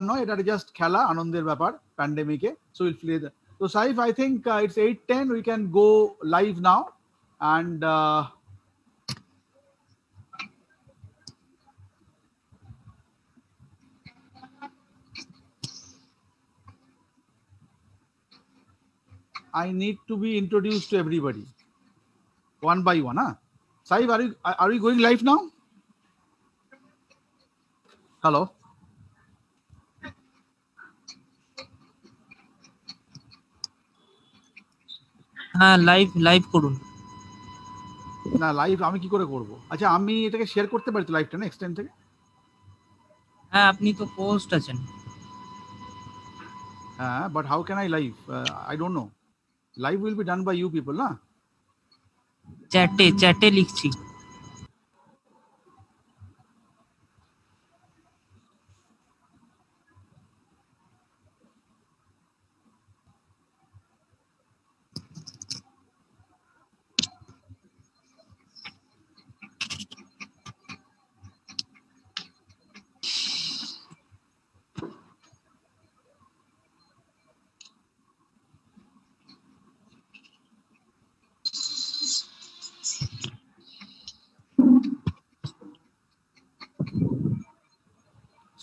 নয়, এটা জাস্ট খেলা, আনন্দের ব্যাপার প্যান্ডেমিকে। So will play the, so Saif, I think it's 8:10, we can go live now. And I need to be introduced to everybody one by one. Saif, are you going live now? Hello. হ্যাঁ, live করুন। না, live আমি কি করে করব? আচ্ছা, আমি এটাকে শেয়ার করতে পারি তো লাইভটা, না এক্সটেন্ড থেকে? হ্যাঁ, আপনি তো পোস্ট আছেন। হ্যাঁ, but how can I live? I don't know. Live will be done by you people, না? চ্যাটে লিখছি।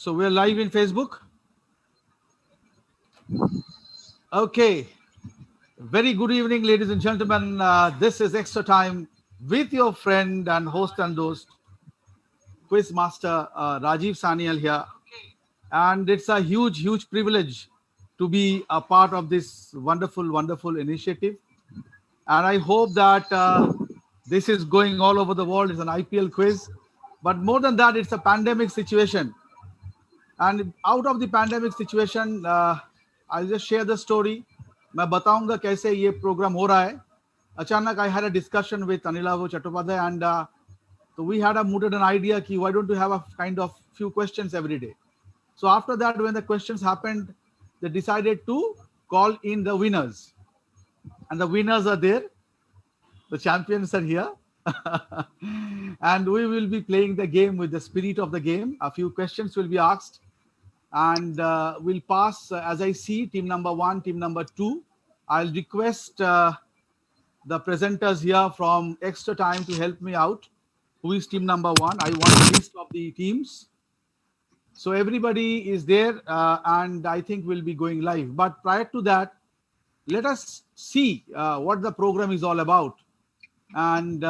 So we're live in Facebook. Okay. Very good evening, ladies and gentlemen. This is Extra Time with your friend and host and host, quiz master Rajiv Sanyal here. And it's a huge privilege to be a part of this wonderful initiative. And I hope that this is going all over the world. It's an IPL quiz. But more than that, it's a pandemic situation. And out of the pandemic situation, I'll just share the story. मैं बताऊंगा कैसे ये programme हो रहा है. अचानक I had a discussion with Anilav Chattopadhyay, and so we had mooted an idea कि why don't you have a kind of few questions every day. So after that, when the questions happened, they decided to call in the winners, and the winners are there. The champions are here. And we will be playing the game with the spirit of the game. A few questions will be asked, and we'll pass as I see team number 1, team number 2. I'll request the presenters here from Extra Time to help me out. Who is team number 1? I want a list of the teams. So everybody is there, and I think we'll be going live. But prior to that, let us see what the program is all about. And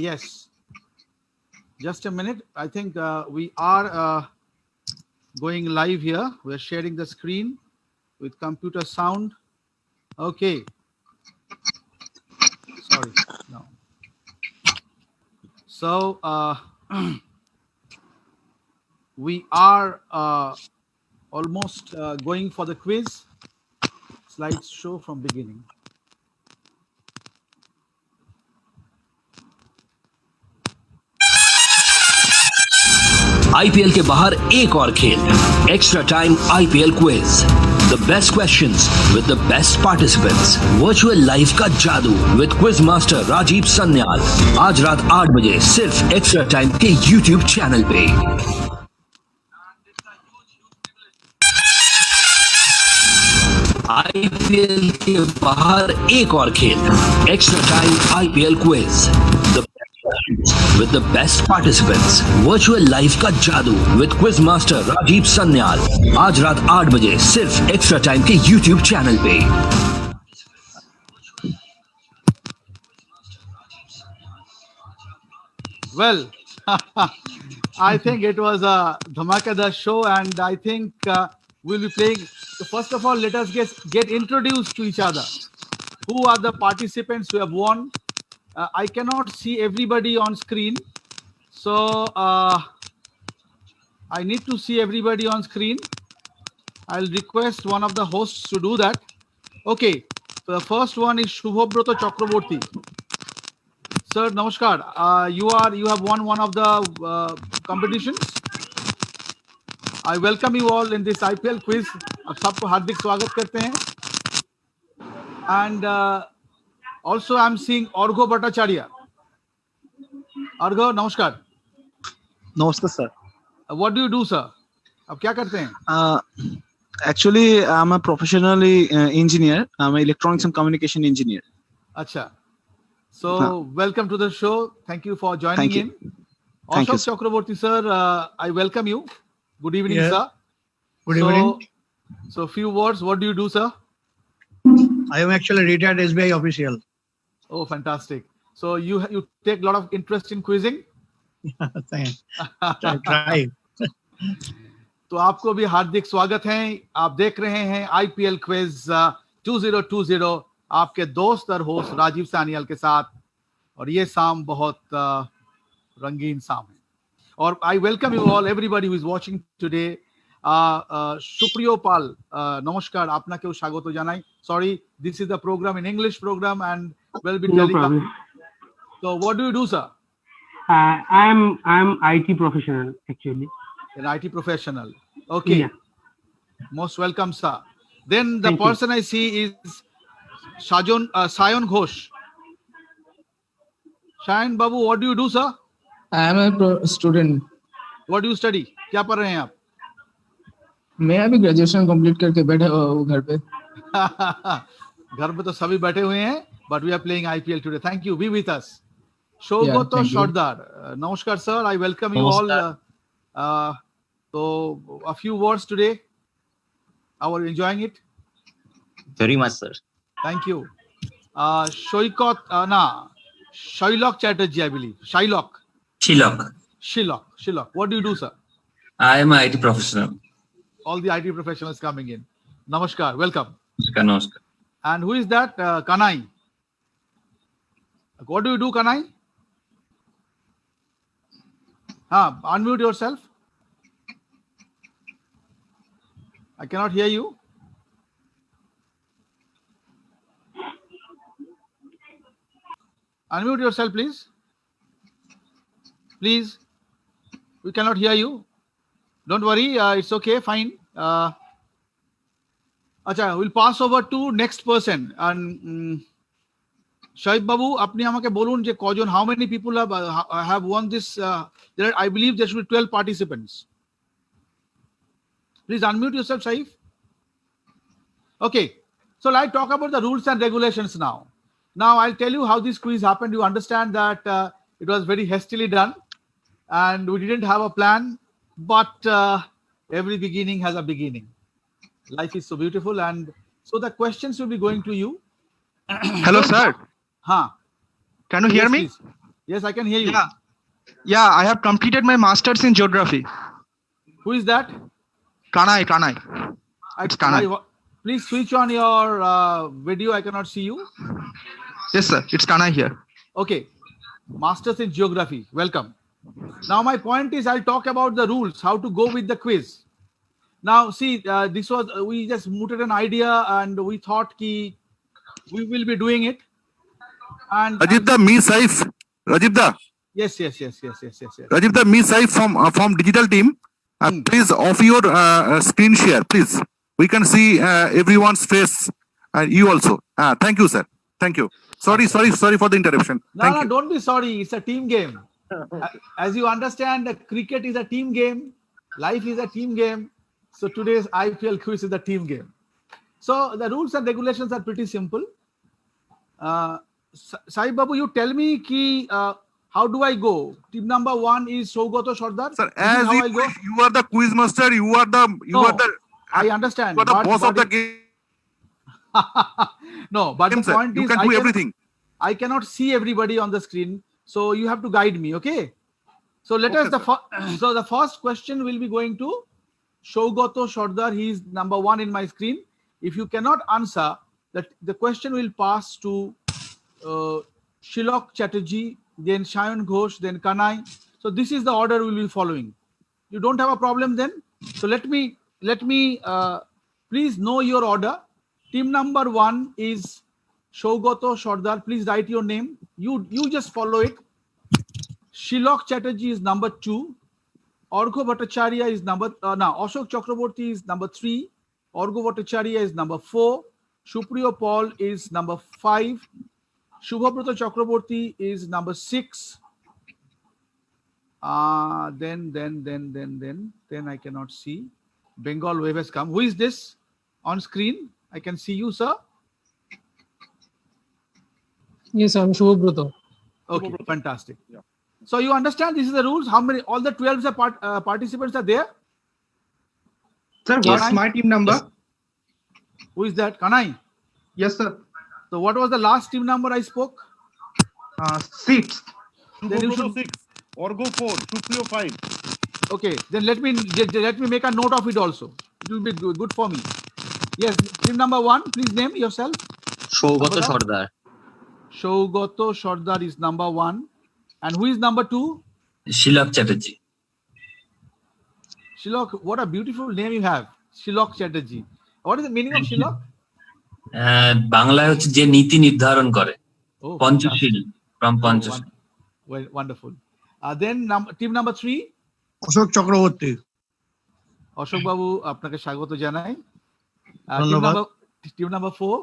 yes, just a minute. I think we are going live here. We're sharing the screen with computer sound. Okay. Sorry. No. So we are almost going for the quiz. Slideshow from beginning. IPL के बाहर एक और खेल, extra time IPL quiz. The best questions with the best participants, virtual live का जादू with quiz master Rajiv Sanyal. आज रात 8 बजे सिर्फ एक्स्ट्रा टाइम के यूट्यूब चैनल पे। आईपीएल के बाहर एक और खेल, extra time IPL quiz. With the best participants, virtual live का जादू with quiz master Rajiv Sanyal. आज रात 8 बजे सिर्फ एक्स्ट्रा टाइम के YouTube चैनल पे। Well, I think it was a dhamakadar show, and I think we'll be playing. So first of all, let us get introduced to each other. Who are the participants who have won? I cannot see everybody on screen, so I need to see everybody on screen. I'll request one of the hosts to do that. Okay, so the first one is Shubhobroto Chakraborty. Sir, namaskar. You have won one of the competitions. I welcome you all in this IPL quiz. आप सबको हार्दिक स्वागत करते हैं. And also I'm seeing Argo Bhattacharya. Argo, namaskar. Namaskar, sir. What do you do, sir? आप क्या करते हैं? Actually, I'm a professionally engineer. I'm an electronics and communication engineer. अच्छा. So welcome to the show. Thank you for joining Thank you. in. Thank you, Ashok sir. Chakraborty sir, I welcome you. Good evening, Yeah. sir. Good evening. So few words. What do you do, sir? I am actually retired SBI official. Oh, fantastic. So you take a lot of interest in quizzing. Thanks. Try. तो आपको भी हार्दिक स्वागत है. आप देख रहे हैं IPL quiz 2020 आपके दोस्त और होस्ट राजीव सानियाल के साथ. और ये शाम बहुत रंगीन शाम है. और I welcome you all everybody who is watching today. Supriyo Pal, নমস্কার, আপনাকেও স্বাগত জানাই. Sorry, this is the programme in English programme and will be No telling. problem. So what do you do, sir? I'm IT professional actually. An IT professional. Okay. Yeah. Most welcome, sir. Then the Thank you. person I see is Sayan Ghosh. Sayan Babu, what do you do, sir? I am a student. What do you study? क्या पढ़ रहे हैं आप? मैं अभी graduation complete करके बैठा हुआ हूँ घर पे. घर पे तो सभी बैठे हुए हैं, but we are playing IPL today. Thank you. Be with us. Shogoto thank you. Sardar. Namaskar, sir. I welcome you all. So a few words today. How are you enjoying it? Very much, sir. Thank you. Shailok Chatterjee, I believe. Shailok. Shilok. What do you do, sir? I am an IT professional. All the IT professionals coming in. Namaskar. Welcome. Namaskar. And who is that? Kanai. What do you do, Kanai? Unmute yourself. I cannot hear you. Unmute yourself, please. Please. We cannot hear you. Don't worry. It's okay. Fine. Acha, we'll pass over to next person. And Shoaib Babu, apni amake bolun je kojon, how many people have won this? I believe there should be 12 participants. Please unmute yourself, Shaif. Okay. So I'll talk about the rules and regulations now. Now I'll tell you how this quiz happened. You understand that it was very hastily done and we didn't have a plan, but every beginning has a beginning. Life is so beautiful, and so the questions will be going to you. Hello, sir. Can you hear Yes, me? please. Yes, I can hear you. Yeah, I have completed my master's in geography. Who is that? Kanai. It's Kanai. Please switch on your video. I cannot see you. Yes, sir. It's Kanai here. Okay. Masters in Geography. Welcome. Now, my point is I'll talk about the rules, how to go with the quiz. Now, see, this was, we just mooted an idea and we thought we will be doing it. And Rajibda, me Saif. Rajibda. Yes. Rajibda, me Saif from digital team. Please off your screen share, please. We can see everyone's face and you also. Thank you, sir. Thank you. Sorry for the interruption. Thank you. Don't be sorry. It's a team game. As you understand, cricket is a team game. Life is a team game. So today's IPL quiz is a team game. So the rules and regulations are pretty simple. Sai Babu, you tell me how do I go? Team number 1 is Shogoto Sardar. Sir, This is as how I go. you are the quiz master, you are the I understand. you are the boss of the game. No, but the Sir. point You is can do everything. I cannot see everybody on the screen, so you have to guide me, okay? So let us so the first question will be going to Shogoto Sardar. He is number 1 in my screen. If you cannot answer, the question will pass to Shilok Chatterjee, then Sayan Ghosh, then Kanai. So this is the order we will be following. You don't have a problem then? So let me please know your order. Team number 1 is Shogoto Sardar. Please write your name. You just follow it. Shilok Chatterjee is number 2. Orgho Bhattacharya is Ashok Chakraborty is number 3. Orgho Bhattacharya is number 4. Supriyo Paul is number 5. Shubhabrata Chakraborty is number 6. Then I cannot see. Bengal wave has come. Who is this on screen? I can see you, sir. Yes, I'm Shubhobroto. Okay, fantastic. So you understand this is the rules. How many? All the 12 participants are there. Sir, Yes. what's my team number? Who is that? Kanai. Yes, sir. So what was the last team number I spoke? Six. Then you should. 6 or go 4, Supriyo 5. Okay, then let me make a note of it also. It will be good for me. Yes, team number 1. Please name yourself. Shaugato Sardar. Shaugato Sardar is number 1. And who is number 2? Shilak Chatterjee. Shilok. What a beautiful name you have. Shilok Chatterjee. What is the meaning of Shilok? বাংলায় হচ্ছে যে নীতি নির্ধারণ করে Oh, Panchsheel from Panchsheel well, wonderful. Then team number 3. Ashok Chakraborty. Ashok বাবু আপনাকে স্বাগত জানাই। ধন্যবাদ। Team number 4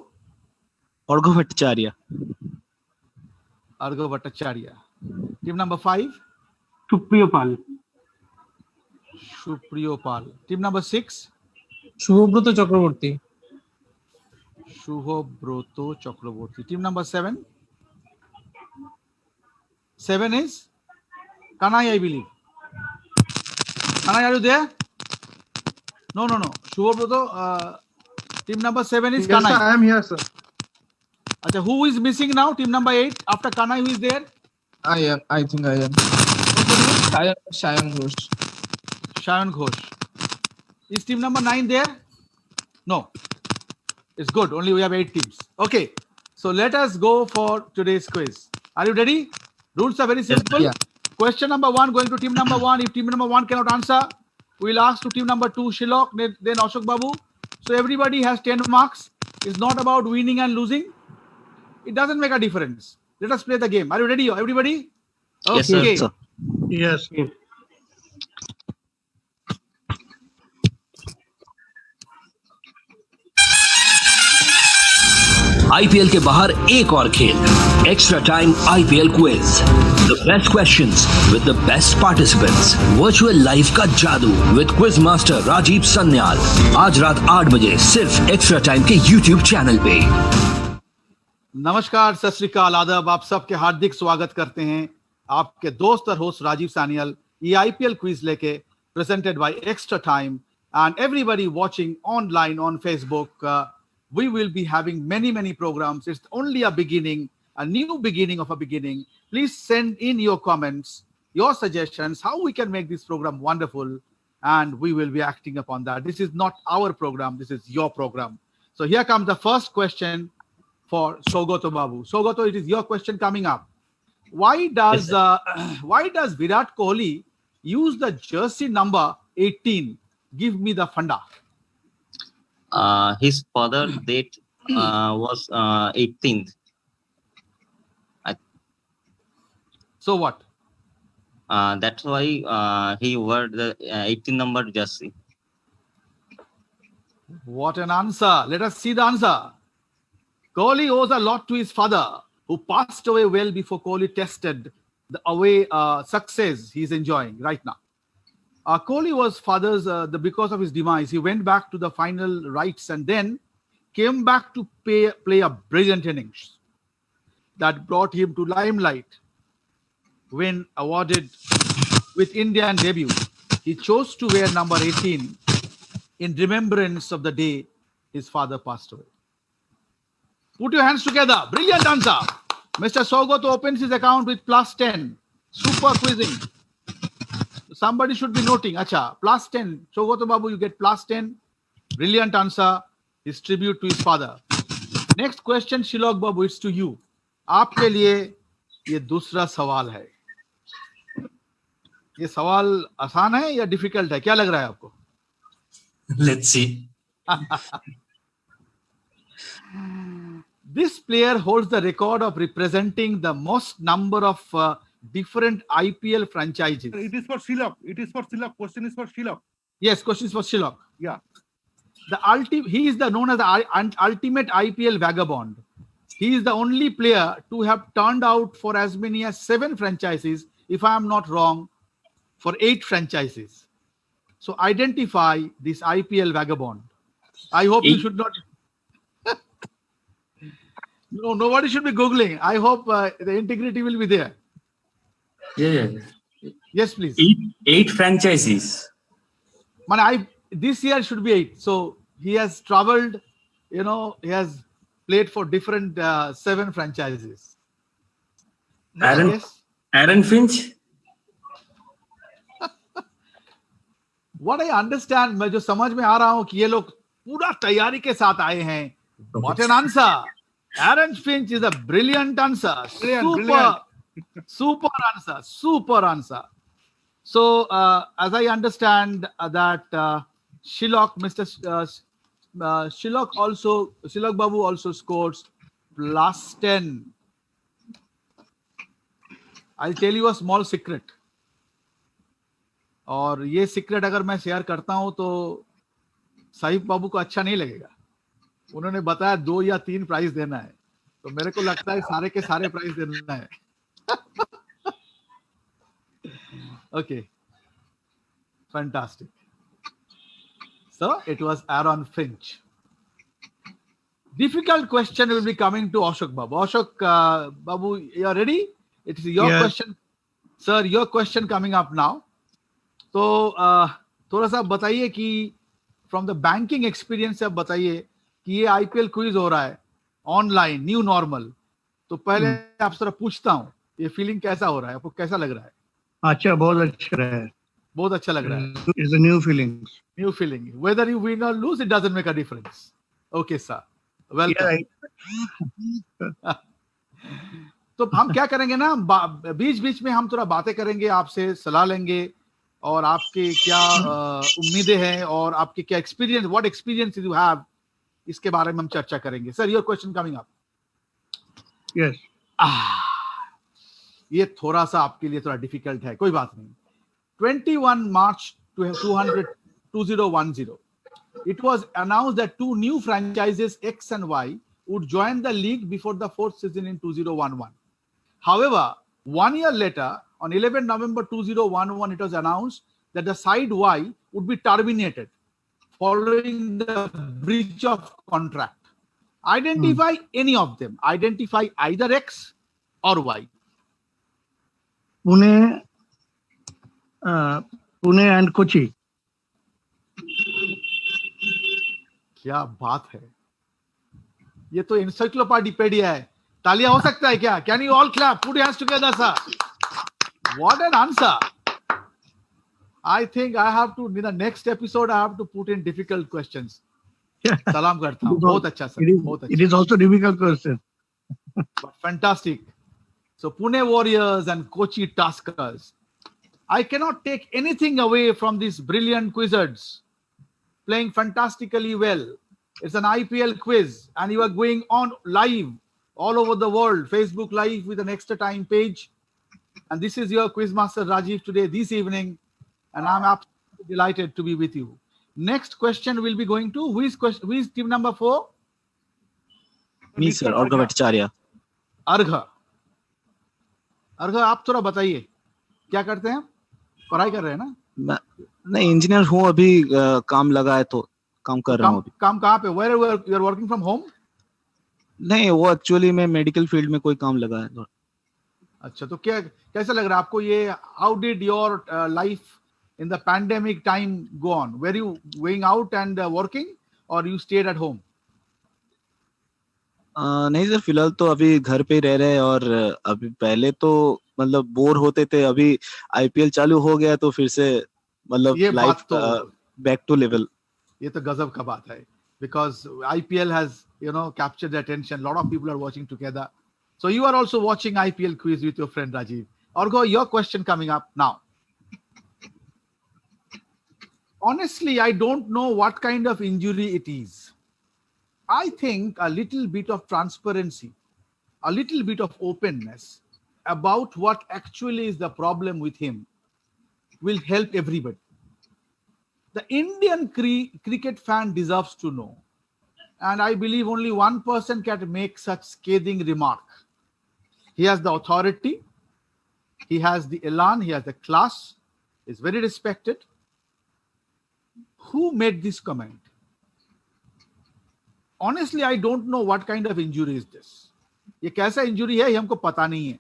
Orgho Bhattacharya. Argo Bhattacharya. Team number 5 Supriyo Pal. Supriyo Pal. Team number 6 Shubhobroto Chakraborty. Shubhobroto Chakraborty. Team number 7. 7 is Kanai, I believe. Kanai, are you there? No. Shubhobroto. Team number 7 is Yes, Kanai. sir, I am here, sir. Achha, who is missing now? Team number 8. After Kanai, who is there? I think I am. Shayan Ghosh. Shayan Ghosh. Is team number 9 there? No. It's good. Only we have 8 teams. Okay. So let us go for today's quiz. Are you ready? Rules are very simple. Yeah. Question number 1 going to team number 1. If team number 1 cannot answer, we'll ask to team number 2 Shilok, then Ashok Babu. So everybody has 10 marks. It's not about winning and losing. It doesn't make a difference. Let us play the game. Are you ready, everybody? Yes, sir. Okay. Yes. IPL के बाहर एक और खेल extra time IPL quiz the best questions with the best participants virtual life का जादू with quiz master Rajiv Sanyal आज रात 8 बजे सिर्फ एक्स्ट्रा टाइम के यूट्यूब चैनल पे। नमस्कार, सत श्री अकाल, आदाब। आप सबके हार्दिक स्वागत करते हैं आपके दोस्त और होस्ट राजीव सानियल ये आईपीएल क्विज लेके presented by extra time and everybody watching online on Facebook. We will be having many programs. It's only a beginning, a new beginning of a beginning. Please send in your comments, your suggestions, how we can make this program wonderful, and we will be acting upon that. This is not our program, this is your program. So here comes the first question for Shaugato Babu. Shaugato, it is your question coming up. Why does Virat Kohli use the jersey number 18? Give me the funda. His father date was 18th. So what? That's why he wore the 18 number jersey. What an answer. Let us see the answer. Kohli owes a lot to his father, who passed away well before Kohli tested the away success he is enjoying right now. Kohli was father's, because of his demise, he went back to the final rights and then came back to play a brilliant innings that brought him to limelight. When awarded with Indian debut, he chose to wear number 18 in remembrance of the day his father passed away. Put your hands together. Brilliant answer. Mr. Shaugato opens his account with +10. Super quizzing. Somebody should be noting. Acha, +10. Shaugato Babu, you get +10. Brilliant answer. His tribute to his father. Next question, Shilok Babu, it's to you. आपके लिए ये दूसरा सवाल है। ये सवाल आसान है या डिफिकल्ट है? क्या लग रहा है आपको? Let's see. This player holds the record of representing the most number of different IPL franchises. It is for Shilok. It is for Shilok. Question is for Shilok. Yes, question is for Shilok. Yeah. He is known as the ultimate IPL vagabond. He is the only player to have turned out for as many as 7 franchises, if I am not wrong, for 8 franchises. So identify this IPL vagabond. I hope you should not. No, nobody should be Googling. I hope the integrity will be there. Yeah. Yes, please. Eight franchises. Man, this year should be 8. So he has traveled, he has played for different 7 franchises. Aaron Finch. What I understand, मैं जो समझ में आ रहा हूँ कि ये लोग पूरा तैयारी के साथ आए हैं. What an answer! Aaron Finch is a brilliant answer. Super answer. Super answer. So, as I understand that Shilok, Shilok Babu also scores +10. I'll tell you a small secret. और ये सीक्रेट अगर मैं शेयर करता हूं तो साहिब बाबू को अच्छा नहीं लगेगा. उन्होंने बताया 2 या 3 प्राइज देना है, तो मेरे को लगता है सारे के सारे प्राइज देना है. Okay, fantastic. So it was Aaron Finch. Difficult question will be coming to Ashok Babu. Ashok Babu, you are ready? It is your question, sir. Your question coming up now. तो थोड़ा सा बताइए कि from the banking experience से आप बताइए कि ये आईपीएल क्विज हो रहा है ऑनलाइन न्यू नॉर्मल. तो पहले आपसे थोड़ा पूछता हूँ, ये फीलिंग कैसा हो रहा है, आपको कैसा लग रहा है? अच्छा, बहुत अच्छा है. बहुत अच्छा लग रहा है. It's a new feeling. New feeling. Whether you win or lose, it doesn't make a difference. Okay, sir. Welcome. तो हम क्या करेंगे ना, बीच बीच में हम थोड़ा बातें करेंगे, आपसे सलाह लेंगे और आपके क्या उम्मीदें हैं और आपके क्या experience, what experience you have, इसके बारे में हम चर्चा करेंगे. Sir, your question coming up. Yes. ये थोड़ा सा आपके लिए थोड़ा डिफिकल्ट है, कोई बात नहीं. 21 March 2010, it was announced that 2 new franchises X and Y would join the league before the 4th season in 2011. However, 1 year later, on 11 November 2011, it was announced that the side Y would be terminated following the breach of contract. Identify any of them. Identify either X or Y. Pune and Kochi. क्या बात है, ये तो encyclopedia है. तालियां हो सकता है क्या? Can you all clap? Put your hands together, sir. What an answer. I think I have to, in the next episode, I have to put in difficult questions. सलाम करता हूँ. बहुत अच्छा सर, बहुत अच्छा. It is also difficult question. But fantastic. So Pune Warriors and Kochi Tuskers. I cannot take anything away from these brilliant quizzers playing fantastically well. It's an IPL quiz and you are going on live all over the world, Facebook Live with an Extra Time page. And this is your Quizmaster Rajiv today, this evening. And I'm absolutely delighted to be with you. Next question will be going to, who is team number 4? Me, sir, Argha Bhattacharya. अर्घा, आप थोड़ा बताइए क्या करते हैं? पढ़ाई कर रहे हैं ना? नहीं, इंजीनियर हूँ अभी, काम लगा है तो काम कर रहा हूँ अभी. काम कहाँ पे? Where you are working from home? नहीं, वो एक्चुअली मैं मेडिकल फील्ड में कोई काम लगा है. अच्छा, तो कैसा लग रहा है आपको ये? How did your life in the pandemic time go on? Were you going out and working or you stayed at home? नहीं सर, फिलहाल तो अभी घर पे ही रह रहे हैं. और अभी पहले तो मतलब बोर होते थे, अभी आईपीएल चालू हो गया तो फिर से मतलब लाइफ बैक टू लेवल. ये तो गजब का बात है, because IPL has captured the attention. A lot of people are watching together. So you are also watching IPL quiz with your friend Rajiv. Argo, your question coming up now. Honestly, I don't know what kind of injury it is. I think a little bit of transparency, a little bit of openness about what actually is the problem with him will help everybody. The Indian cricket fan deserves to know. And I believe only one person can make such scathing remark. He has the authority, he has the elan, he has the class, is very respected. who made this comment? Honestly, I don't know what kind of injury is this. ये कैसा injury है ये हमको पता नहीं है.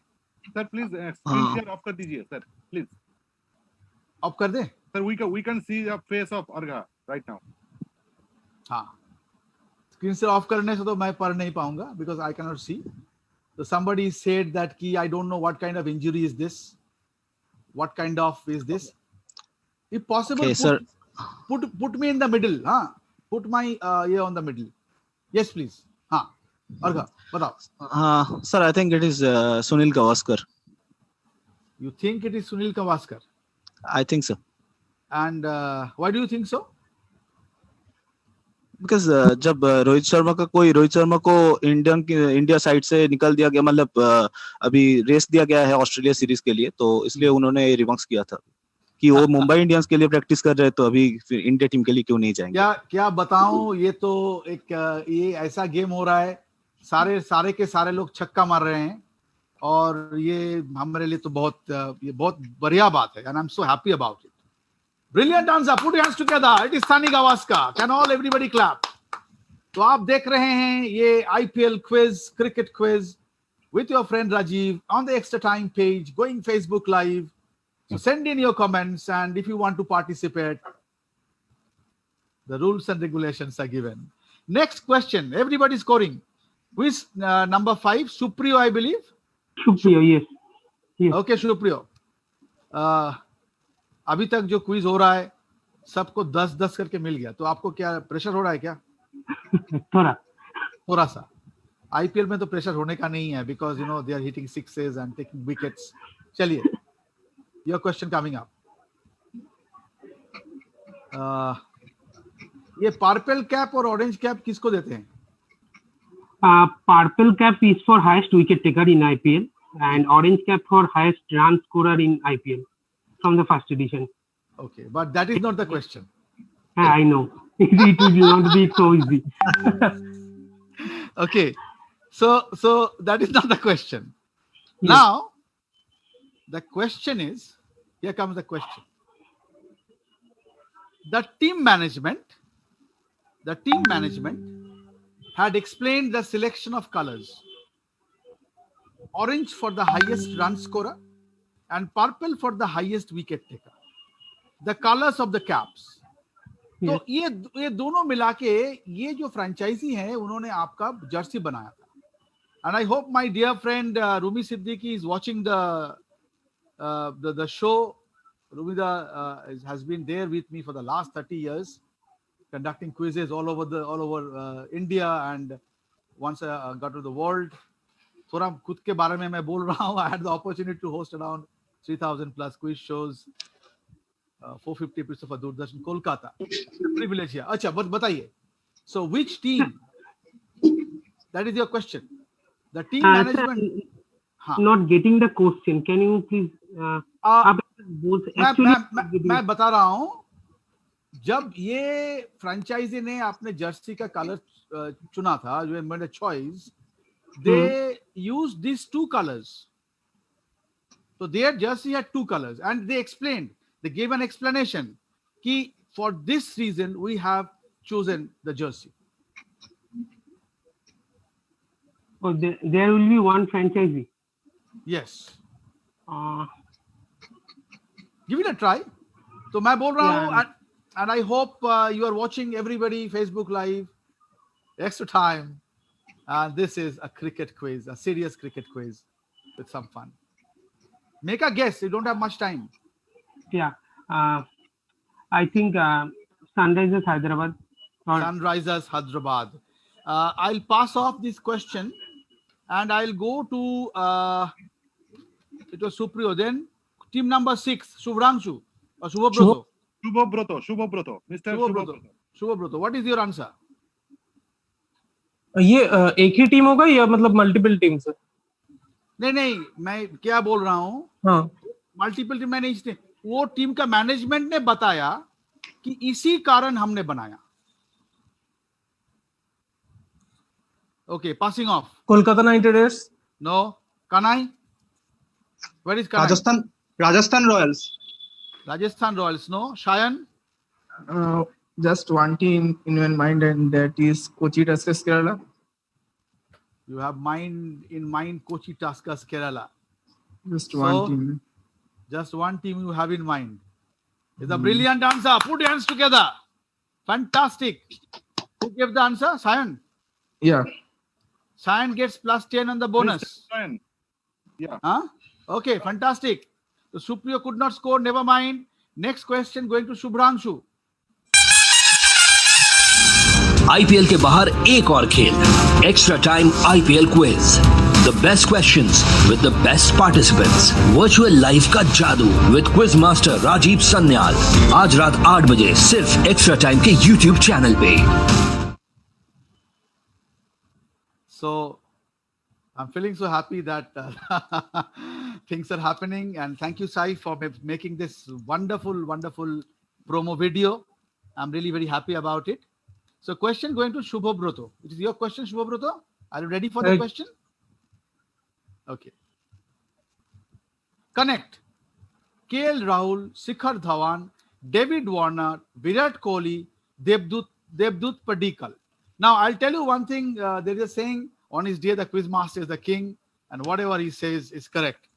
Sir, please screen share off कर दीजिए, sir. Please. ऑफ कर दे. Sir, we can see the face of Arga right now. हाँ. स्क्रीन से ऑफ करने से तो मैं पढ़ नहीं पाऊंगा because I cannot see. So somebody said that कि I don't know what kind of injury is this. What kind of is this? If possible, Okay, sir. put me in the middle. हाँ. Put my here on the middle. Yes, please. हाँ. अर्घा बताओ. Sir, I think it is Sunil Gavaskar. You think it is Sunil Gavaskar? I think so. And why do you think so? Because जब रोहित शर्मा को India side से निकल दिया गया, मतलब अभी रेस दिया गया है ऑस्ट्रेलिया सीरीज के लिए, तो इसलिए उन्होंने रिमार्क्स किया था कि वो मुंबई इंडियंस के लिए प्रैक्टिस कर रहे हैं, तो अभी फिर इंडिया टीम के लिए क्यों नहीं जाएंगे. क्या बताऊं, ये तो एक ये ऐसा गेम हो रहा है, सारे के सारे लोग छक्का मार रहे हैं और ये हमारे लिए तो बहुत बढ़िया बात है. And I'm so happy about it. Brilliant answer. Put your hands together. It is Sunny Gavaskar. Can all everybody clap? तो आप देख रहे हैं ये IPL quiz, cricket quiz with your friend Rajiv on the Extra Time page, going Facebook Live. So send in your comments, and if you want to participate, the rules and regulations are given. Next question. Everybody scoring. Who is number 5? Supriyo, I believe. Supriyo, yes. Okay, Supriyo. अभी तक जो quiz हो रहा है सबको 10-10 करके मिल गया, तो आपको क्या प्रेशर हो रहा है क्या? थोड़ा सा. आईपीएल में तो प्रेशर होने का नहीं है because you know they are hitting sixes and taking wickets. चलिए, your question coming up. ये पर्पल कैप और ऑरेंज कैप किसको देते हैं? Purple cap is for highest wicket taker in IPL and orange cap for highest run scorer in IPL from the first edition. Okay, but that is not the question. I know. It will not be so easy. Okay, so that is not the question. Yes. Now, the question is, here comes the question. The team management had explained the selection of colors. Orange for the highest run scorer and purple for the highest wicket taker. The colors of the caps. तो ये दोनों मिला के ये जो franchise है उन्होंने आपका जर्सी बनाया था. And I hope my dear friend Rumi Siddiqui is watching the show. Rumida has been there with me for the last 30 years, conducting quizzes all over India, and once I got to the world. थोड़ा खुद के बारे में मैं बोल रहा हूँ. I had the opportunity to host around 3,000 plus quiz shows, 450 episodes of Doordarshan Kolkata. Privilege here. अच्छा, बताइए. So which team? That is your question. The team management. Not getting the question. Can you please? मैं बता रहा हूँ. जब ये franchise ने अपने जर्सी का कलर चुना था, जो made a choice, they used these two colors. So their jersey had two colors, and they explained. They gave an explanation. Ki for this reason we have chosen the jersey. Oh, there will be one franchisee. Yes. Give it a try. So मैं बोल रहा हूँ, and I hope you are watching everybody Facebook Live, Extra Time. This is a cricket quiz, a serious cricket quiz with some fun. Make a guess. You don't have much time. Yeah. I think Sunrisers Hyderabad. Sunrisers Hyderabad. I'll pass off this question and I'll go to it was Supriyo. Then team number 6, Shubhranshu or Shubhabroto. Shubhabroto. Mr. Shubhabroto. What is your answer? ये एक ही team होगा या मतलब multiple team से? नहीं, मैं क्या बोल रहा हूँ, मल्टीपल टीम में नहीं, वो टीम का मैनेजमेंट ने बताया कि इसी कारण हमने बनाया. Okay, passing off. Kolkata night Riders? No. Kanai? Where is Kanai? Rajasthan Royals. Rajasthan Royals. No. Shayan? Just one team in your mind, and that is Kochi Tuskers Kerala. You have in mind Kochi Tuskers Kerala. Just So, one team. Just one team you have in mind. It's a brilliant answer. Put your hands together. Fantastic. Who gave the answer? Sayan. Yeah. Sayan gets +10 on the bonus. Yeah. Huh? Okay, fantastic. So Supriyo could not score. Never mind. Next question going to Shubhranshu. IPL के बाहर एक और खेल, extra time IPL quiz, the best questions with the best participants, virtual life का जादू with quiz master Rajiv Sanyal, आज रात 8 बजे सिर्फ एक्स्ट्रा टाइम के यूट्यूब चैनल पे। So I'm feeling so happy that things are happening, and thank you, Sai, for making this wonderful promo video. I'm really very happy about it. So question going to Shubhobroto. It is your question, Shubhobroto. Are you ready for the question? Okay. Connect. KL Rahul, Shikhar Dhawan, David Warner, Virat Kohli, Devdutt Padikkal. Now I'll tell you one thing. There is a saying, on his day the quiz master is the king, and whatever he says is correct.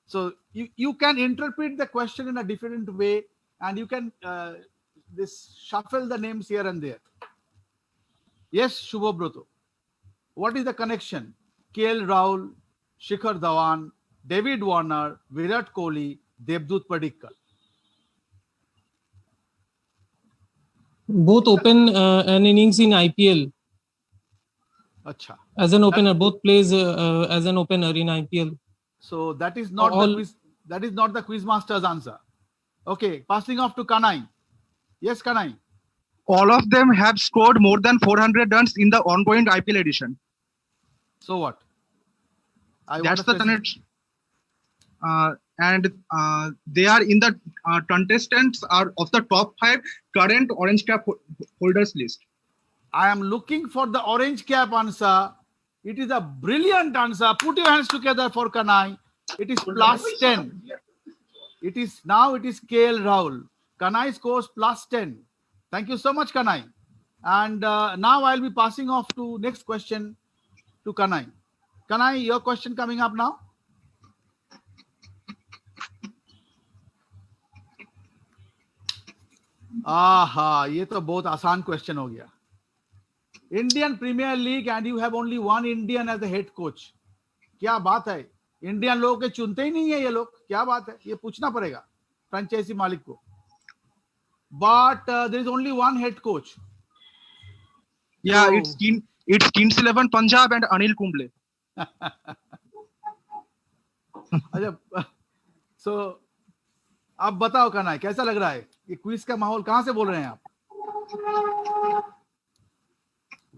So you can interpret the question in a different way, and you can shuffle the names here and there. Yes, Shubhobroto. What is the connection? KL Rahul, Shikhar Dhawan, David Warner, Virat Kohli, Devdutt Padikkal. Both open an innings in IPL. Acha. As an opener, both plays as an opener in IPL. So that is not the quiz master's answer. Okay, passing off to Kanai. Yes, Kanai. All of them have scored more than 400 runs in the ongoing IPL edition. So what? That's the connection. And they are in the contestants are of the top 5 current orange cap holders list. I am looking for the orange cap answer. It is a brilliant answer. Put your hands together for Kanai. It is +10. It is KL Rahul. Kanai scores +10. Thank you so much, Kanai. And now I'll be passing off to next question to Kanai. Kanai, your question coming up now. आहा, ये तो बहुत आसान question हो गया. Indian Premier League and you have only one Indian as the head coach. क्या बात है, इंडियन लोगों के चुनते ही नहीं है ये लोग. क्या बात है, ये पूछना पड़ेगा फ्रेंचाइजी मालिक को. But there is only one head coach. Yeah, it's Kings 11 Punjab and Anil Kumble. अच्छा, सो आप बताओ कनाई, कैसा लग रहा है ये क्विज का माहौल? कहां से बोल रहे हैं आप?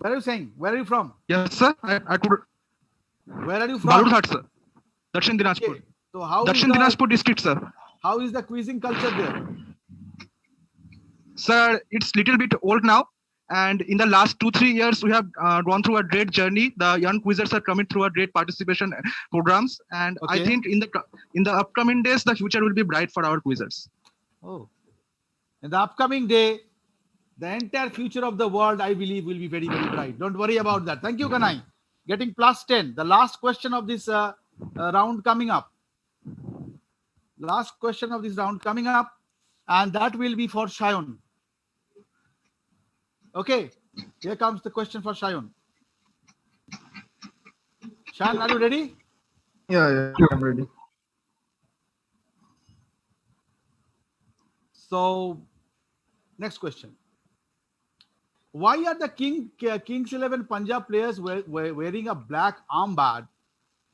Where are you saying? Where are you from? Yes, sir. I could. Where are you from? Balurghat, sir. Dakshin Dinajpur. Okay. So how Dakshin Dinajpur district, sir. How is the quizzing culture there? Sir, it's little bit old now. And in the last 2-3 years, we have gone through a great journey. The young quizzers are coming through a great participation programs, and Okay. I think in the upcoming days, the future will be bright for our quizzers. Oh, in the upcoming day, the entire future of the world, I believe, will be very, very bright. Don't worry about that. Thank you, Kanai. Getting +10. The last question of this round coming up. Last question of this round coming up, and that will be for Shayon. Okay, here comes the question for Shayon. Shayon, are you ready? Yeah, I'm ready. So, next question. Why are the Kings 11 Punjab players wearing a black armband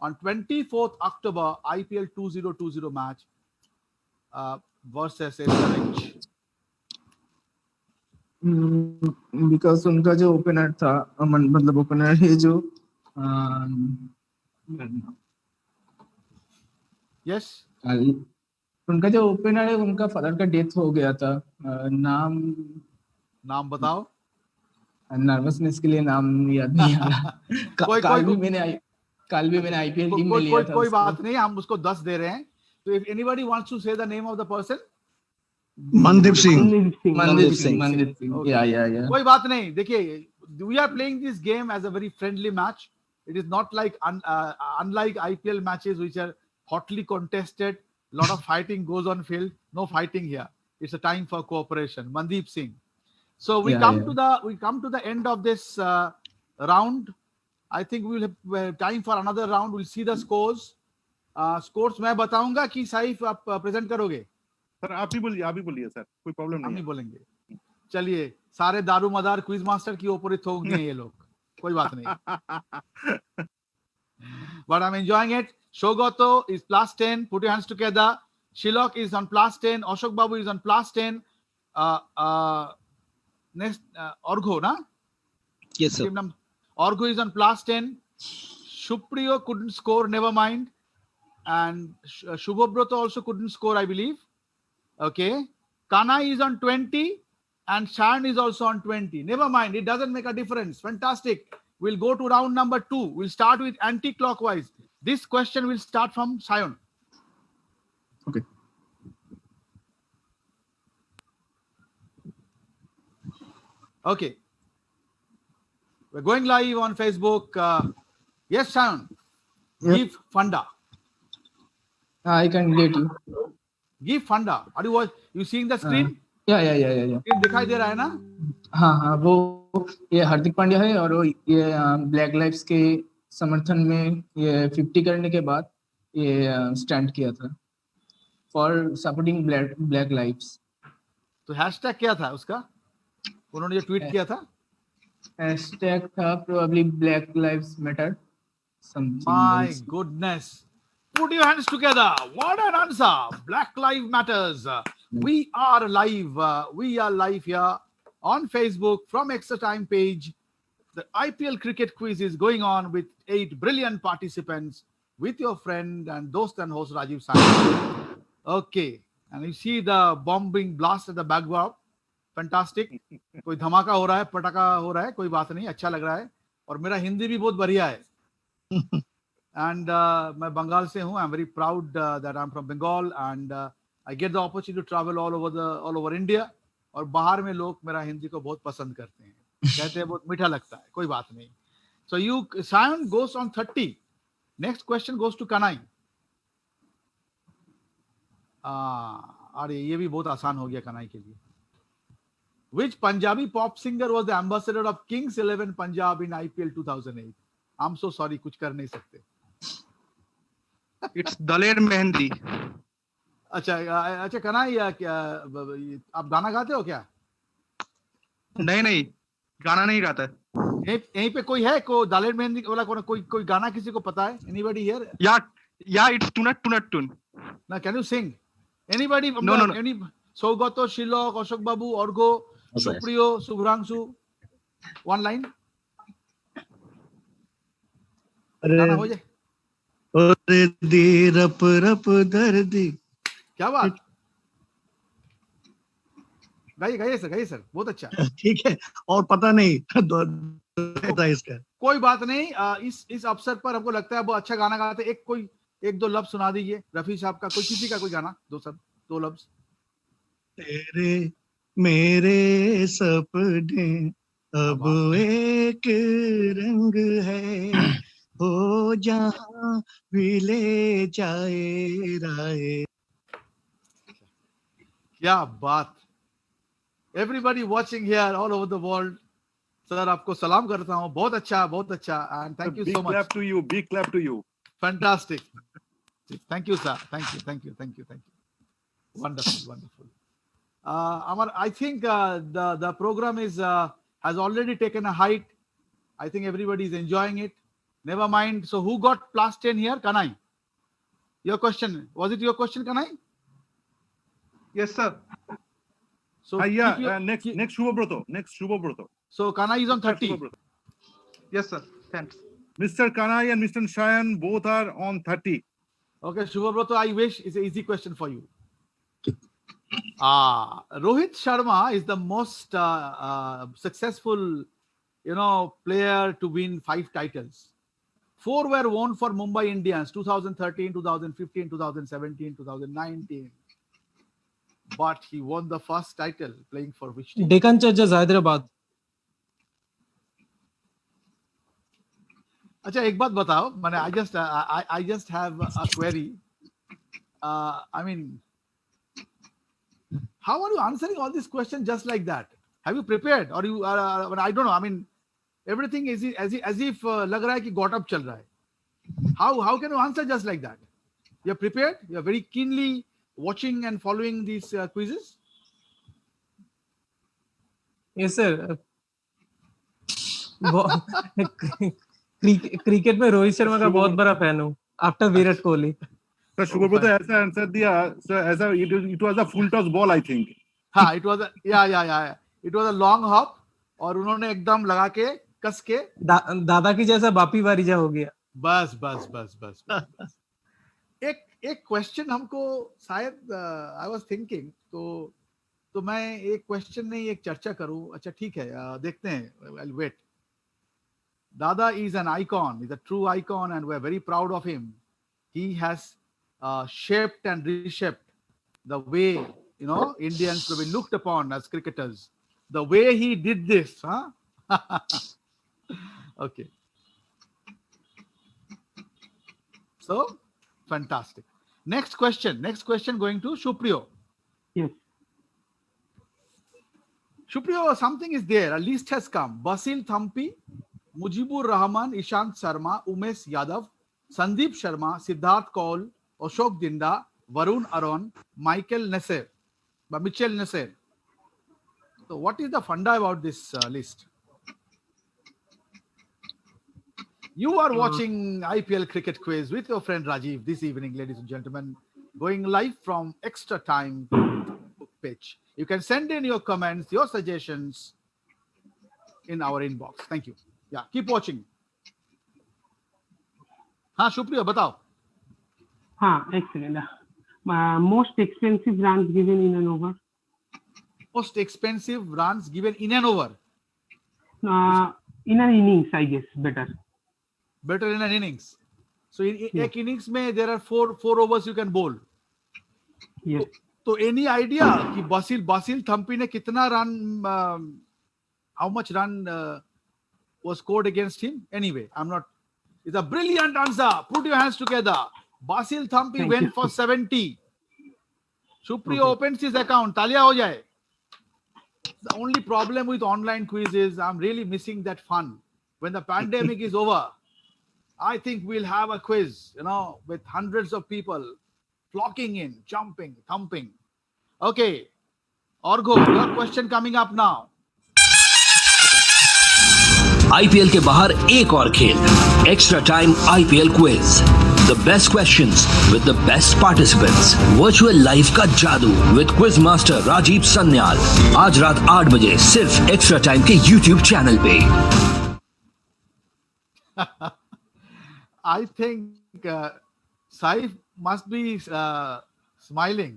on 24th October IPL 2020 match versus SRH? Because उनका जो opener था, मतलब opener है जो yes, उनका जो opener है, उनका फादर का डेथ हो गया था. नाम बताओ. नर्वसनेस के लिए नाम याद नहीं आ रहा. कल भी मैंने आईपीएल टीम में लिया था. कोई बात नहीं, हम उसको 10 दे रहे हैं. तो इफ एनीबॉडी वांट्स टू से the name of the person, Mandeep Singh. Mandeep Singh. Okay. Yeah. कोई बात नहीं, देखिए, we are playing this game as a very friendly match. It is not like unlike IPL matches which are hotly contested. Lot of fighting goes on field. No fighting here. It's a time for cooperation. Mandeep Singh. So we come to the end of this round. I think we will have time for another round. We'll see the scores. Scores मैं बताऊंगा कि साइफ आप present करोगे? Sir आप ही बोलिए sir, कोई problem हम नहीं नहीं बोलेंगे. चलिए, सारे दारू मदार क्विज मास्टर की ऊपर ही थोक दिए ये लोग. कोई बात नहीं. But I'm enjoying it. Shogoto is plus 10. Put your hands together. Shilok is on plus 10. Ashok Babu is on plus 10. Next, Orgho, na? Yes, sir. Orgho is on plus 10. Shupriyo couldn't score, never mind. And Shubhobroto also couldn't score, I believe. Okay. Kanai is on 20. And Shan is also on 20. Never mind. It doesn't make a difference. Fantastic. We'll go to round number 2. We'll start with anti-clockwise. This question will start from Sion. Okay. Okay. We're going live on Facebook. Yes, Sion. Give Funda. I can get you. Give Funda. Are you seeing the screen? Yeah. Screen दिखाई दे रहा है ना? हाँ, वो ये हार्दिक पांड्या है और वो ये ब्लैक लाइव्स के समर्थन में ये 50 करने के बाद ये स्टैंड किया था फॉर सपोर्टिंग ब्लैक लाइव्स. तो हैशटैग क्या था उसका? उन्होंने जो ट्वीट किया था? हैशटैग था probably black lives matter. My goodness. Put your hands together. What an answer. Black Lives Matters. We are live. We are live here on Facebook from Extra Time page. The IPL cricket quiz is going on with 8 brilliant participants with your friend and dost and host Rajiv Sanghi. Okay. And you see the bombing blast at the background. Fantastic. कोई धमाका हो रहा है, पटाखा हो रहा है, कोई बात नहीं, अच्छा लग रहा है. और मेरा हिंदी भी बहुत बढ़िया है. And मैं बंगाल से हूँ. I'm very proud that I'm from Bengal and I get the opportunity to travel all over India. और बाहर में लोग मेरा हिंदी को बहुत पसंद करते हैं, कहते हैं बहुत मीठा लगता है. कोई बात नहीं. So Sion goes on 30. Next question goes to Kanai. अरे ये भी बहुत आसान हो गया कनाई के लिए. Which Punjabi pop singer was the ambassador of Kings 11 Punjab in IPL 2008? I'm so sorry, कुछ कर नहीं सकते. It's Daler Mehendi. अच्छा कनाई, क्या आप गाना गाते हो क्या? नहीं, गाना नहीं गाता. यहीं पे कोई है को दालेर मेहंदी वाला कोई गाना किसी को पता है? Anybody here? Yeah, it's Tunat Tun. Now, can you sing? Anybody? No. Any Sogato, Shilok, Ashok Babu, Orgo, Supriyo, Subhrangshu. One line. गाना हो जाए. अरे दी रप रप दर्दी. क्या बात. गाइए सर, बहुत अच्छा. ठीक है, और पता नहीं था इसका. कोई बात नहीं. इस अवसर पर हमको लगता है वो अच्छा गाना गाते. एक दो लफ्ज सुना दीजिए रफी साहब का, किसी का कोई गाना, दो लफ्ज. तेरे मेरे सपने अब एक रंग है, हो जहां भी ले जाए राहे. क्या बात. Everybody watching here all over the world, sir आपको सलाम करता हूँ. बहुत अच्छा and thank you so much. Big clap to you. Fantastic. Thank you, sir. Thank you. Wonderful. Amar, I think the program has already taken a height. I think everybody is enjoying it. Never mind. So who got plus 10 here? Kanai. Your question. Was it your question, Kanai? Yes, sir. So next Shubhobroto. So Kanai is on 30. Yes, sir. Thanks. Mr. Kanai and Mr. Shayan both are on 30. Okay, Shubhobroto, I wish it's an easy question for you. Rohit Sharma is the most successful, player to win 5 titles. 4 were won for Mumbai Indians: 2013, 2015, 2017, 2019. but he won the first title playing for which team? Deccan Chargers, Hyderabad. अच्छा एक बात बताओ मैंने I just have a query. I mean, how are you answering all these questions just like that? Have you prepared or you I don't know. I mean, everything is as if लग रहा है कि got up चल रहा है. How can you answer just like that? You're prepared? You're very keenly watching and following these quizzes? Yes, sir. Cricket में रोहित शर्मा का बहुत बड़ा फैन हूँ आफ्टर विराट कोहली. सर शुभब्रत ऐसा आंसर दिया सर ऐसा it was a full toss ball I think. हाँ, it was it was a long hop और उन्होंने एकदम लगा के कस के दादा की जैसा बापी वारिजा हो गया. बस. एक क्वेश्चन हमको शायद आई वाज थिंकिंग तो मैं एक क्वेश्चन नहीं एक चर्चा करूं. अच्छा ठीक है, देखते हैं. I'll wait. Dada is an icon, is a true icon, and we're very proud of him. He has shaped and reshaped the way Indians will be looked upon as cricketers. The way he did this, huh? Okay. So fantastic. Next question going to Shupriyo. Yes. Shupriyo, something is there. A list has come. Basil Thampi, Mujibur Rahman, Ishant Sharma, Umesh Yadav, Sandeep Sharma, Siddharth Kaul, Ashok Dinda, Varun Aron, Mitchell Nasser. So what is the funda about this list? You are watching IPL Cricket Quiz with your friend Rajiv this evening, ladies and gentlemen, going live from Extra Time page. You can send in your comments, your suggestions in our inbox. Thank you. Yeah, keep watching. हाँ शुक्रिया बताओ. हाँ एक second. Most expensive runs given in an over. Most expensive runs given in an over. In an innings, I guess better. Better in an innings. So in एक innings में there are four overs you can bowl. Yes. तो any idea कि Basil Thampi ने कितना run, how much run was scored against him? Anyway, it's a brilliant answer. Put your hands together. Basil Thampi went for 70. Supriyo opens his account. Talia ho jaye. The only problem with online quiz is I'm really missing that fun. When the pandemic is over, I think we'll have a quiz, with hundreds of people flocking in, jumping, thumping. Okay. Orgo, your question coming up now. IPL के बाहर एक और खेल, extra time IPL quiz. The best questions with the best participants. Virtual life का जादू with quiz master Rajiv Sanyal. आज रात 8 बजे सिर्फ एक्स्ट्रा टाइम के यूट्यूब चैनल पे. I think Saif must be smiling.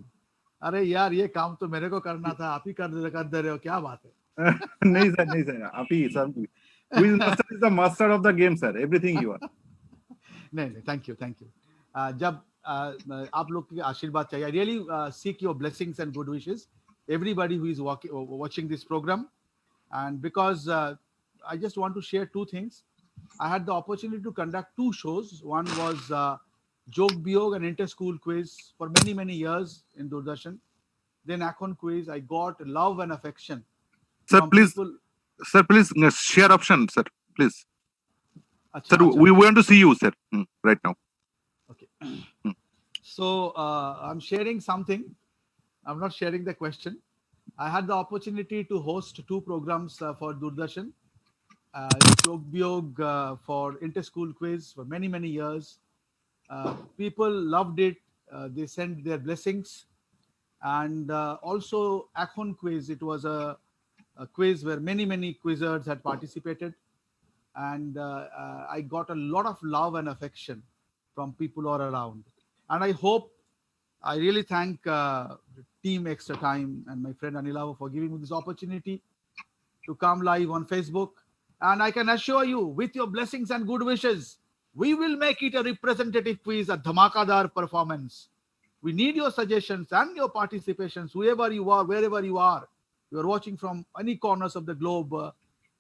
अरे यार ये काम तो मेरे को करना था, आप ही कर दे रहे हो, क्या बात है. नहीं सर आप ही sir. Quiz master is the master of the game, sir. Everything you are. नहीं, thank you. जब आप लोग की आशीर्वाद चाहिए. I really seek your blessings and good wishes. Everybody who is watching this program, and because I just want to share two things. I had the opportunity to conduct two shows. One was Jog Biyog, an inter-school quiz for many years in Doordarshan. Then Akhon quiz. I got love and affection. Sir, please. Sir, please share option, sir. Please. Sir, we want to see you, sir, right now. Okay. So I'm sharing something. I'm not sharing the question. I had the opportunity to host two programs for Doordarshan. Jog Biyog for inter-school quiz for many years. People loved it. They sent their blessings. And also Akhon quiz. It was a quiz where many quizzers had participated. And I got a lot of love and affection from people all around. And I really thank Team Extra Time and my friend Anilava for giving me this opportunity to come live on Facebook. And I can assure you, with your blessings and good wishes, we will make it a representative quiz, a dhamakadar performance. We need your suggestions and your participations, whoever you are, wherever you are. You are watching from any corners of the globe.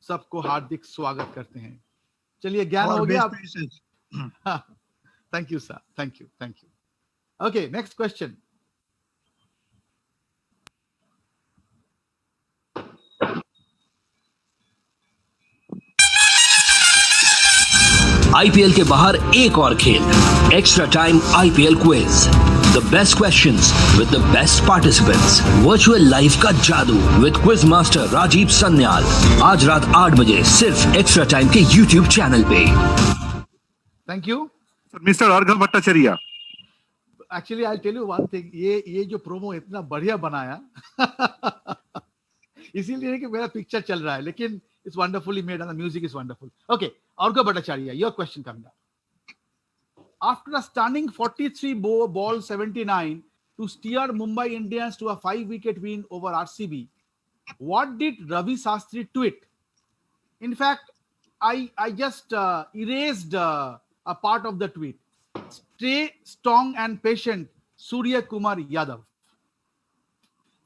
सबको हार्दिक स्वागत करते हैं. चलिए ज्ञान Our हो गया. best wishes. Thank you, sir. Thank you. Thank you. Okay, next question. IPL के बाहर एक और खेल, extra time IPL quiz. The best questions with the best participants. Virtual life का जादू with quiz master Rajiv Sanyal. आज रात 8 बजे सिर्फ एक्स्ट्रा टाइम के YouTube चैनल पे. Thank you. Mr. Argham Bhattacharya. Actually, I'll tell you one thing. ये जो प्रोमो इतना बढ़िया बनाया इसीलिए कि मेरा पिक्चर चल रहा है, लेकिन it's wonderfully made and the music is wonderful. Okay, Argham Bhattacharya, your question coming up. After a stunning 43 ball 79 to steer Mumbai Indians to a 5-wicket win over RCB, what did Ravi Shastri tweet? In fact, I just erased a part of the tweet. Stay strong and patient, Surya Kumar Yadav.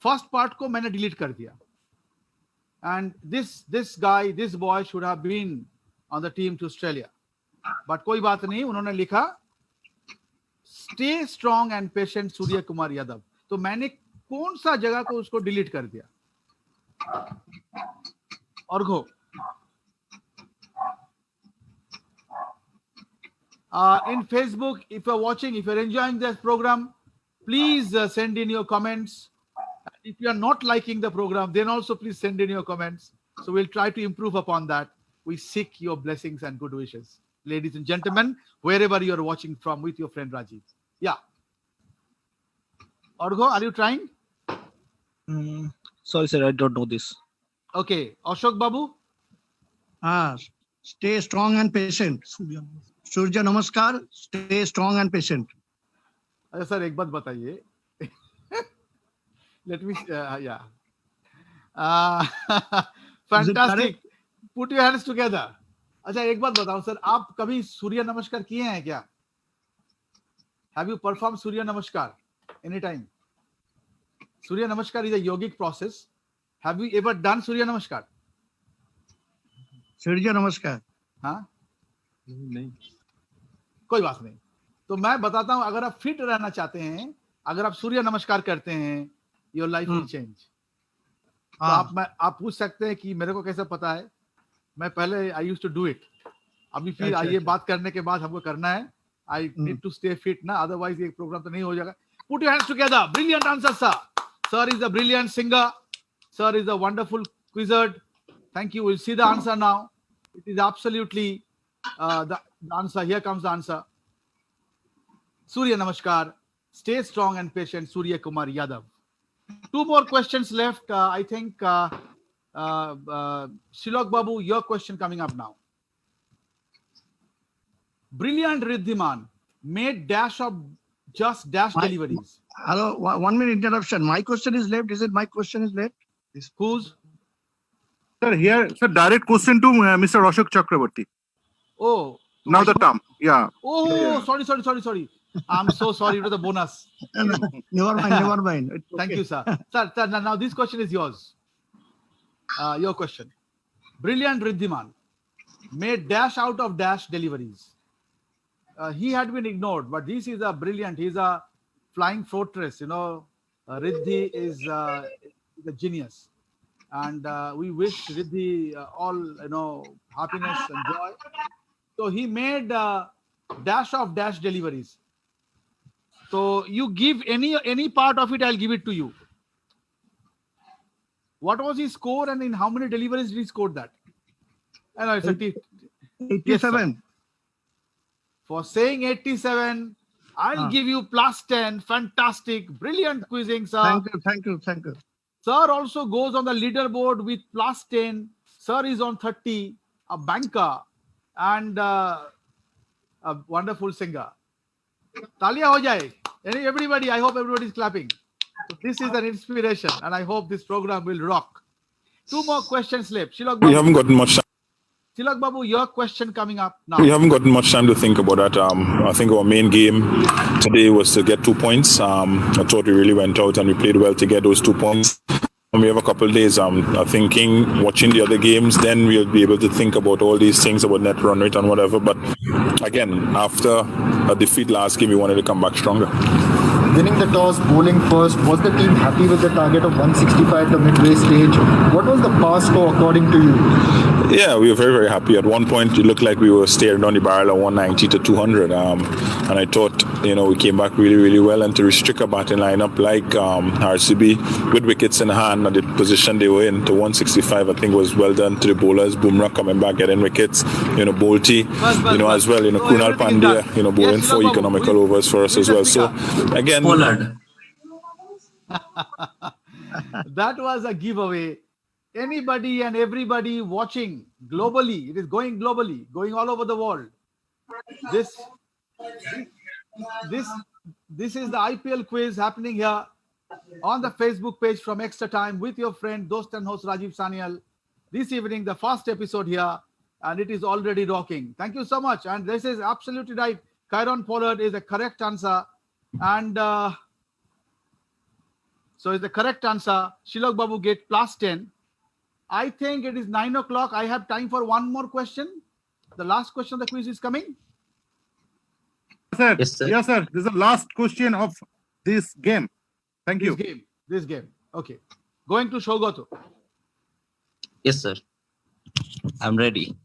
First part को मैंने delete कर दिया. And this guy, this boy should have been on the team to Australia. But कोई बात नहीं, उन्होंने लिखा Stay strong and patient, Surya Kumar Yadav. तो मैंने कौन सा जगह को उसको डिलीट कर दिया? Argho. In Facebook, if you're watching, if you're enjoying this program, please send in your comments. If you are not liking the program, then also please send in your comments. So we'll try to improve upon that. We seek your blessings and good wishes. Ladies and gentlemen, wherever you are watching from with your friend Rajiv. Yeah. Argho, are you trying? Sorry, sir, I don't know this. Okay. Ashok Babu? Stay strong and patient. Surya Namaskar. Stay strong and patient. अच्छा sir एक बात बताइए. Let me, yeah. Fantastic. Put your hands together. अच्छा एक बात बताओ sir, आप कभी सूर्य नमस्कार किए हैं क्या? Have you performed सूर्य नमस्कार anytime? सूर्य नमस्कार is a yogic process. Have you ever done सूर्य नमस्कार? Surya Namaskar. हाँ? नहीं. कोई बात नहीं. तो मैं बताता हूं, अगर आप फिट रहना चाहते हैं, अगर आप सूर्य नमस्कार करते हैं, your life will change. तो आप पूछ सकते हैं कि मेरे को कैसे पता है? मैं पहले I used to do it. अभी फिर ये बात करने के बाद हमको करना है. I need to stay fit ना, otherwise ये प्रोग्राम तो नहीं हो जाएगा. Put your hands together. Brilliant answer, sir. Sir is a brilliant singer. Sir is a wonderful quizzer. Thank you. We'll see the answer now. It is absolutely the answer. Here comes the answer. Surya Namaskar. Stay strong and patient, Surya Kumar Yadav. Two more questions left. I think Shilok Babu, your question coming up now. Brilliant Riddhiman made dash of just dash deliveries. Hello, 1 minute interruption. My question is left. Is it my question is left? Whose? Sir, here, sir, direct question to Mr. Ashok Chakraborty. Oh. Now the term. Yeah. Oh, yeah. Sorry. I'm so sorry. It was a bonus. Never mind. Okay. Thank you, sir. Sir, now this question is yours. Your question. Brilliant Riddhiman made dash out of dash deliveries. He had been ignored, but this is a brilliant. He's a flying fortress. You know, Riddhi is a genius, and we wish Riddhi all happiness and joy. So he made dash of dash deliveries. So you give any part of it, I'll give it to you. What was his score and in how many deliveries did he score that? I know it's 87. Yes, for saying 87, I'll give you +10. Fantastic, brilliant quizzing, sir. Thank you. Sir also goes on the leaderboard with +10. Sir is on 30, a banker and a wonderful singer. Talia ho jaye. Everybody, I hope everybody is clapping. So this is an inspiration and I hope this program will rock. Two more questions left. Shilok, we haven't gotten much time. Tilak Babu, your question coming up now. We haven't gotten much time to think about that. I think our main game today was to get 2 points. I thought we really went out and we played well to get those 2 points. And we have a couple of days thinking, watching the other games, then we'll be able to think about all these things about net run rate and whatever. But again, after a defeat last game, we wanted to come back stronger. Winning the toss, bowling first, was the team happy with the target of 165 at the midway stage? What was the pass score according to you? Yeah, we were very, very happy. At one point, it looked like we were staring down the barrel of 190 to 200. And I thought, we came back really, really well. And to restrict a batting lineup like RCB with wickets in hand and the position they were in to 165, I think was well done to the bowlers. Bumrah coming back, getting wickets. Bolte, as well. Kunal Pandya, bowling Yes, 4 Babu, economical overs for us as well. So, again, that was a giveaway. Anybody and everybody watching globally, it is going globally, going all over the world. This is the IPL quiz happening here on the Facebook page from Extra Time with your friend, Dost and host Rajiv Sanyal. This evening, the first episode here, and it is already rocking. Thank you so much. And this is absolutely right. Kyron Pollard is the correct answer. And so is the correct answer. Shilok Babu get +10. I think it is 9 o'clock. I have time for one more question. The last question of the quiz is coming. Sir. Yes, sir. Yes, sir. This is the last question of this game. Thank you. This game. Okay. Going to Shogoto. Yes, sir. I'm ready.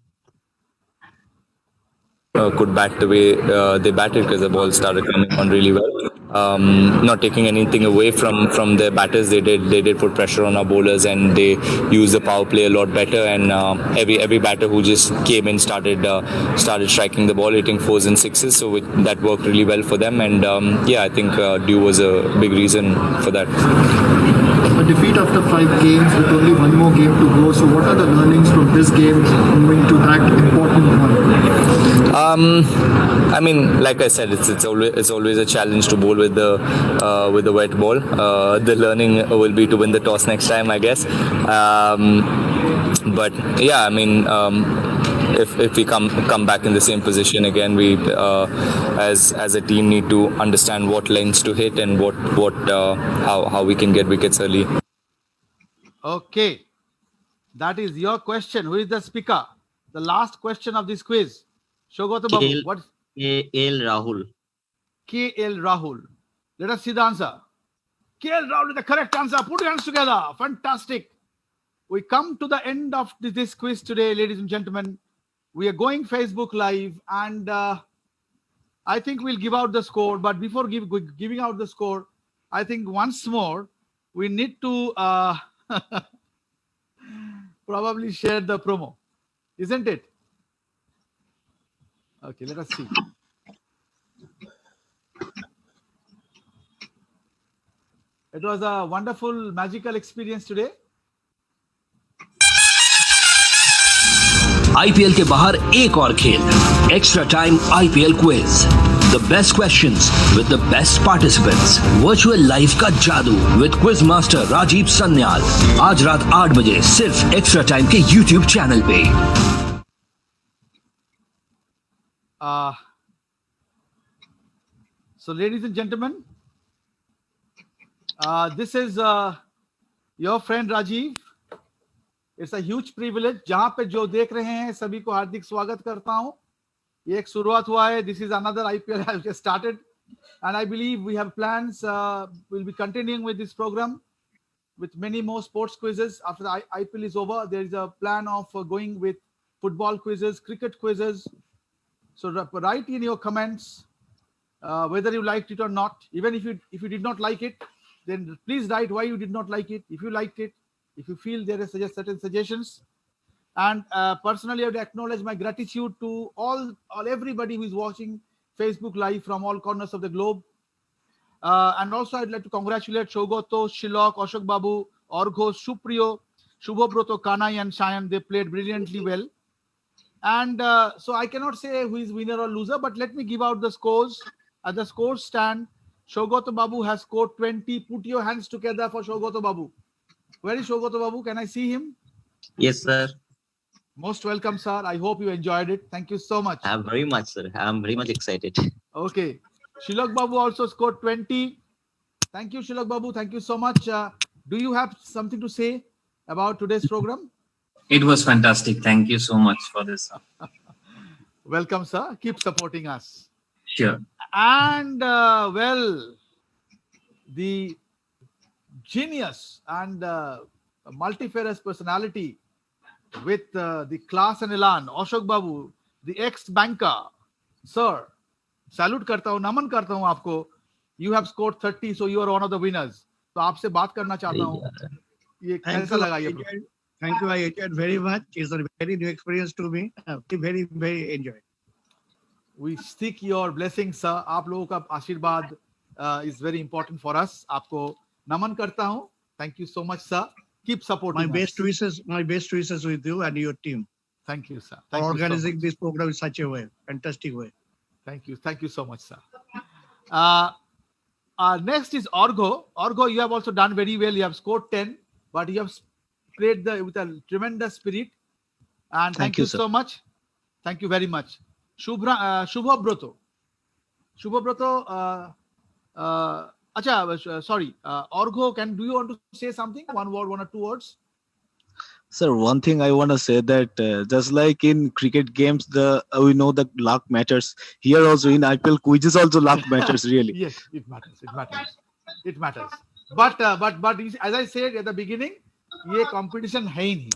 Could bat the way they batted because the ball started coming on really well. Not taking anything away from their batters, they did put pressure on our bowlers and they used the power play a lot better. And every batter who just came in started striking the ball, hitting 4s and 6s. So that worked really well for them. And I think Dew was a big reason for that. A defeat after 5 games with only one more game to go. So what are the learnings from this game moving to that important one? I mean, like I said, it's always a challenge to bowl with the wet ball. The learning will be to win the toss next time, I guess. But yeah, I mean, if we come back in the same position again, we as a team need to understand what lanes to hit and how we can get wickets early. Okay, that is your question. Who is the speaker? The last question of this quiz. Shogoto Babu, what? KL Rahul. KL Rahul. Let us see the answer. KL Rahul is the correct answer. Put your hands together. Fantastic. We come to the end of this quiz today, ladies and gentlemen. We are going Facebook Live, and I think we'll give out the score. But before giving out the score, I think once more we need to probably share the promo, isn't it? Okay, let us see. It was a wonderful, magical experience today. IPL के बाहर एक और खेल, extra time IPL quiz, the best questions with the best participants, virtual life का जादू with quiz master Rajiv Sanyal, आज रात 8 बजे सिर्फ एक्स्ट्रा टाइम के यूट्यूब चैनल पे। So ladies and gentlemen, this is your friend Rajiv. It's a huge privilege. जहां पे जो देख रहे हैं सभी को हार्दिक स्वागत करता हूं. ये एक शुरुआत हुआ है. This is another IPL has just started, and I believe we have plans. We'll be continuing with this program with many more sports quizzes after the IPL is over. There is a plan of going with football quizzes, cricket quizzes. So write in your comments whether you liked it or not. Even if you did not like it, then please write why you did not like it. If you liked it, if you feel there is certain suggestions. And personally, I would acknowledge my gratitude to everybody who is watching Facebook Live from all corners of the globe. And also, I'd like to congratulate Shogoto, Shilok, Ashok Babu, Orghos, Supriyo, Shubhobroto, Kanai, and Shayan. They played brilliantly well. And so I cannot say who is winner or loser, but let me give out the scores. At the scores stand, Shogoto Babu has scored 20. Put your hands together for Shogoto Babu. Where is Shogoto Babu? Can I see him? Yes, sir. Most welcome, sir. I hope you enjoyed it. Thank you so much. Very much, sir. I'm very much excited. Okay. Shilok Babu also scored 20. Thank you, Shilok Babu. Thank you so much. Do you have something to say about today's program? It was fantastic. Thank you so much for this. Welcome, sir. Keep supporting us. Sure. And well, the genius and multifarious personality with the class and elan, Ashok Babu, the ex-banker. Sir, salute करता हूँ, नमन करता हूँ आपको. You have scored 30, so you are one of the winners. तो आपसे बात करना चाहता हूँ. ये कैसा लगा ये? Thank you. I enjoyed very much. It's a very new experience to me. Very, very enjoyed. We seek your blessings, sir. आप लोगों का आशीर्वाद is very important for us. आपको नमन करता हूँ. Thank you so much, sir. Keep supporting us. My best wishes with you and your team. Thank you, sir. For Thank you so organizing much. this program in such a way, fantastic way. Thank you so much, sir. Next is Orgo. Orgo, you have also done very well. You have scored 10, but you have played with a tremendous spirit. And thank you so much. Thank you very much. Shubhabroto. Sorry. Orgo, do you want to say something? One word, 1 or 2 words? Sir, one thing I want to say that just like in cricket games, we know that luck matters. Here also in IPL quizzes also luck matters really. Yes, it matters. It matters. But as I said at the beginning, ये competition है ही नहीं.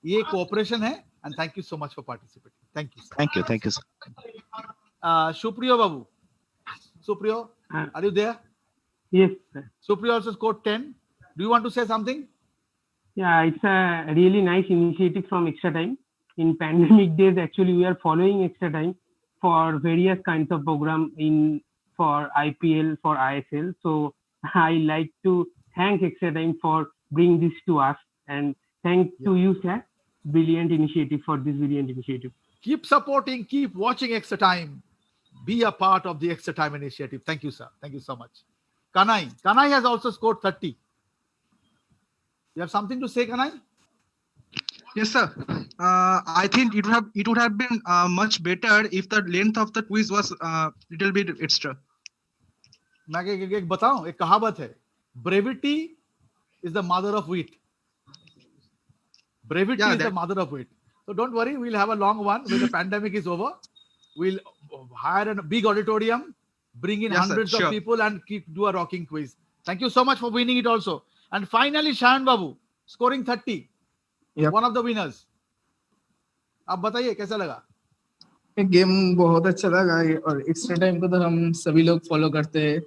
ये cooperation है. And thank you so much for participating. Thank you, sir. Thank you, sir. Supriyo Babu. Supriyo, are you there? Yes, sir. Supriyo also scored 10. Do you want to say something? Yeah, it's a really nice initiative from Extra Time. In pandemic days, actually, we are following Extra Time for various kinds of program for IPL, for ISL. So I like to thank Extra Time for bringing this to us, and thank to you, sir. Brilliant initiative for this brilliant initiative. Keep supporting, keep watching Extra Time. Be a part of the Extra Time initiative. Thank you, sir. Thank you so much. Kanai has also scored 30. You have something to say, Kanai? Yes, sir. I think it would have been much better if the length of the quiz was little bit extra. मैं एक बताऊं, एक कहावत है. Brevity is the mother of wit. Brevity is the mother of wit. So don't worry, we'll have a long one when the pandemic is over. We'll hire a big auditorium, bring in hundreds of people and do a rocking quiz. Thank you so much for winning it also. And finally, Shayan Babu scoring 30. One of the winners. आप बताइए कैसा लगा? Game बहुत अच्छा लगा और extra time को तो हम सभी लोग फॉलो करते हैं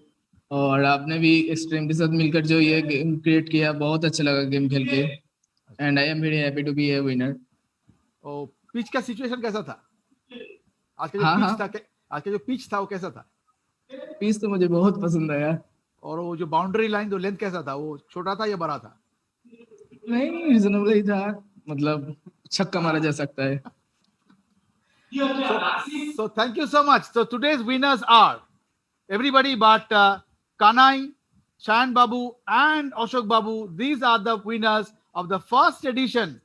और आपने भी एक्स्ट्रा टाइम के साथ मिलकर जो ये गेम क्रिएट किया बहुत अच्छा लगा गेम खेल के and I am very happy to be a winner. Pitch का सिचुएशन कैसा था? आज का जो पिच था वो कैसा था? पिच तो मुझे बहुत पसंद आया. और वो जो बाउंड्री लाइन जो लेंथ कैसा था? वो छोटा था या बड़ा था? नहीं, रीजनेबल ही था. मतलब छक्का मारा जा सकता है. So thank you so much. So today's winners are everybody but Kanai, Shayan Babu and Ashok Babu. These are the winners of the first edition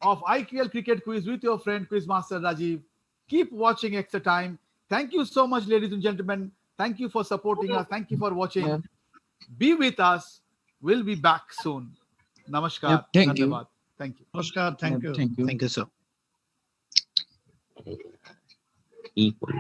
of IPL Cricket Quiz with your friend Quizmaster Rajiv. Keep watching Extra Time. Thank you so much, ladies and gentlemen. Thank you for supporting us. Thank you for watching. Be with us. We'll be back soon. Namaskar. Thank you. Thank you. Namaskar. Thank you. Thank you, sir. Equal.